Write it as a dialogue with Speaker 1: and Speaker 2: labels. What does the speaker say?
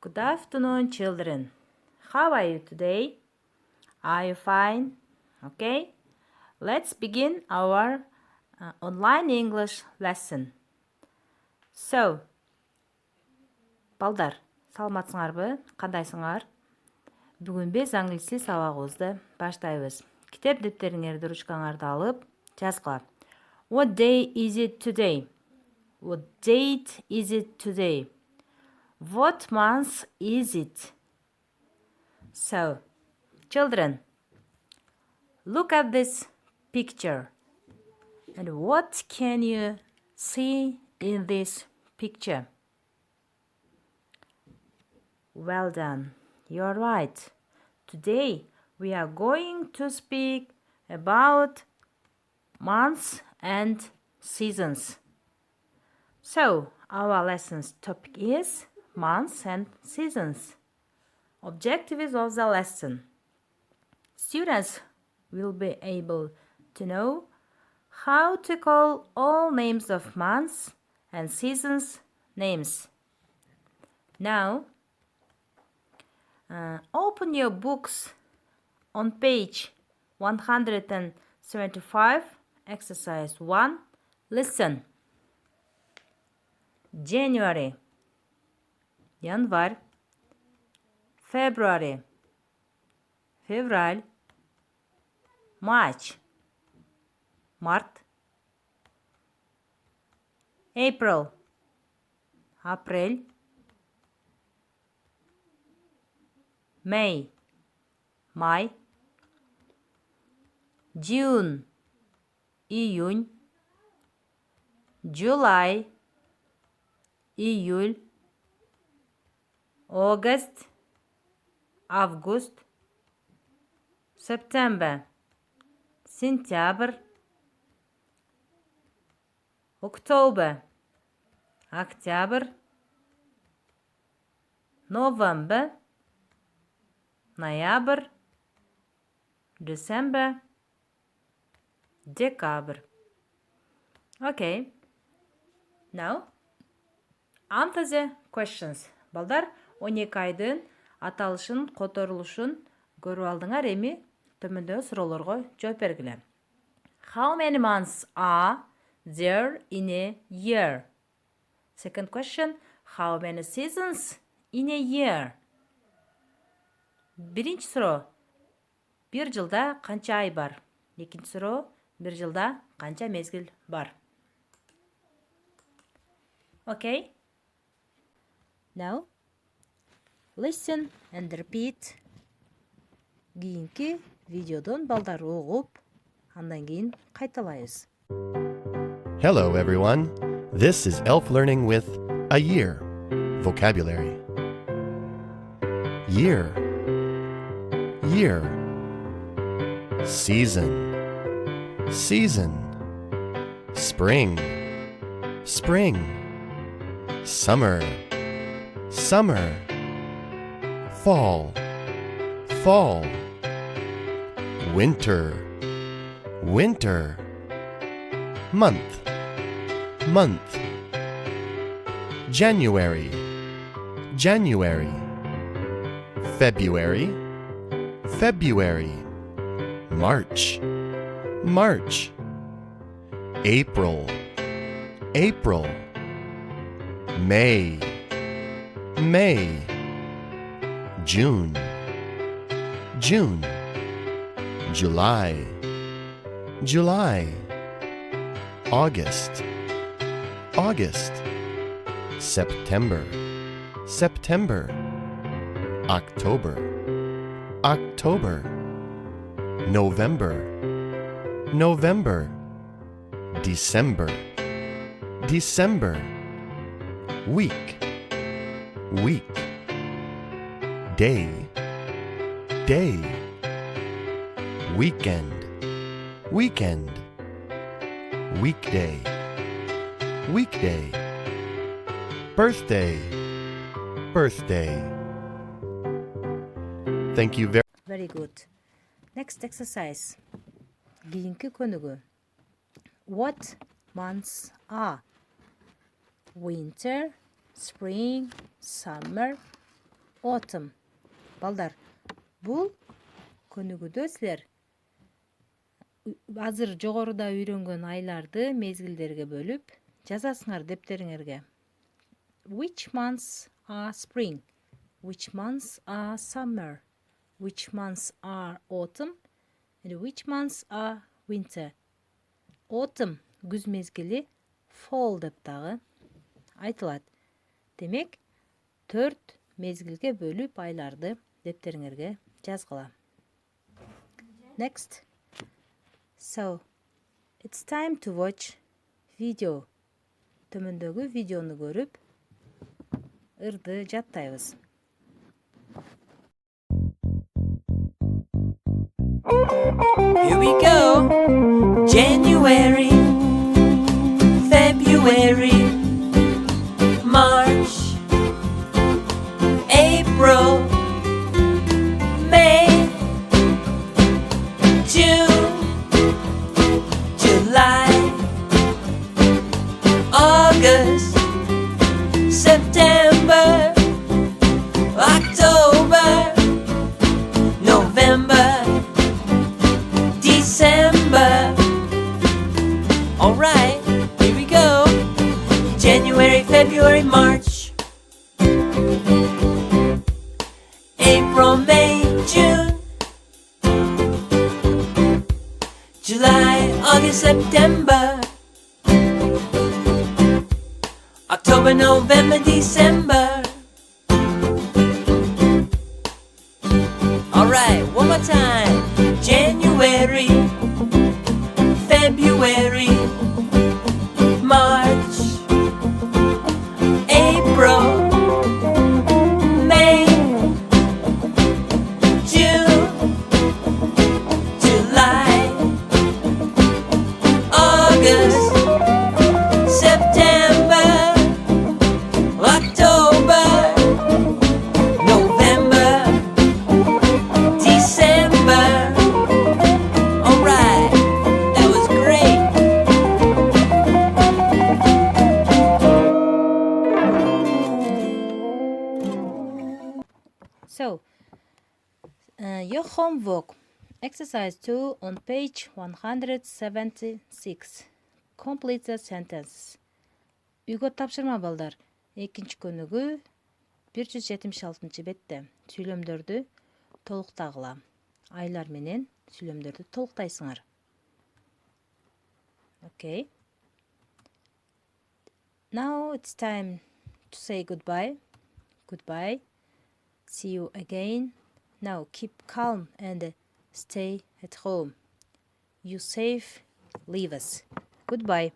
Speaker 1: Good afternoon, children. How are you today? Are you fine? Okay. Let's begin our online English lesson. So, балдар, саламатсыңарбы? Кандайсыңар? Бүгүн биз англис тил сабагыбызды баштайбыз. Китеп дептериңерди, ручкаңарды алып, жазгыла. What day is it today? What date is it today? What month is it? So, children, look at this picture. And what can you see in this picture? Well done. You're right. Today we are going to speak about months and seasons. So, our lesson's topic is months and seasons. Objectives of the lesson. Students will be able to know how to call all names of months and seasons names. Now, open your books on page 175, exercise 1. Listen. January, январь. February, февраль. March, март. April, апрель. May, май. June, июнь. July, июль. August, август. September, сентябрь. October, октябрь. November, ноябрь. December, декабрь. Okay. Now, answer the questions. Балдар, 12 айдын аталышын, которулушун көрүп алдыңар, эми төмөндөгү суроолорго жооп бергиле. How many months are there in a year? Second question, how many seasons in a year? Биринчи суроо, бир жылда канча ай бар? Экинчи суроо, бир жылда канча мезгил бар? Okay? Now, listen and repeat. Кийинки видеодон балдар угуп, андан кийин кайталайбыз.
Speaker 2: Hello, everyone. This is Elf Learning with a year. Vocabulary. Year. Year. Season. Season. Spring. Spring. Summer. Summer. Fall. Fall. Winter. Winter. Month. Month. January. January. February. February. March. March. April. April. May. May. June. June. July. July. August. August. September. September. October. October. November. November. December. December. Week. Week. Day. Day. Weekend. Weekend. Weekday. Weekday. Birthday. Birthday. Thank you
Speaker 1: Very good. Next exercise. Кийинки көнүгү. What months are? Winter, spring, summer, autumn. Балдар, бул көнүгүүдө силер азыр жогоруда үйрөнгөн айларды мезгилдерге бөлүп жазасыңар дептериңерге. Which months are spring? Which months are summer? Which months are autumn? And which months are winter? Autumn күз мезгили, fall деп дагы айтылат. Демек, 4 мезгилге бөлүп айларды дептериңерге жазгыла. Next. So, it's time to watch video. Төмөндөгү видеону көрүп, ырды жаттайбыз.
Speaker 3: Here we go. January, February, March, April, May, June, July, August, September, October, November, December. Alright, here we go. January, February, March, April, May, June, July, August, September, October, November, December. Alright, one more time. January, February, March, April, May, June, July, August, September, October, November, December. Alright, that was great.
Speaker 1: So, your homework, exercise 2 on page 176. Complete the sentence. Үйгө тапшырма балдар. Экинчи көнүгү 176 бетте. Сүйлөмдөрдү толуктагыла. Айлар менен сүйлөмдөрдү толуктайсыңар. Okay. Now it's time to say goodbye. Goodbye. See you again. Now keep calm and stay at home. You safe, leave us. Goodbye.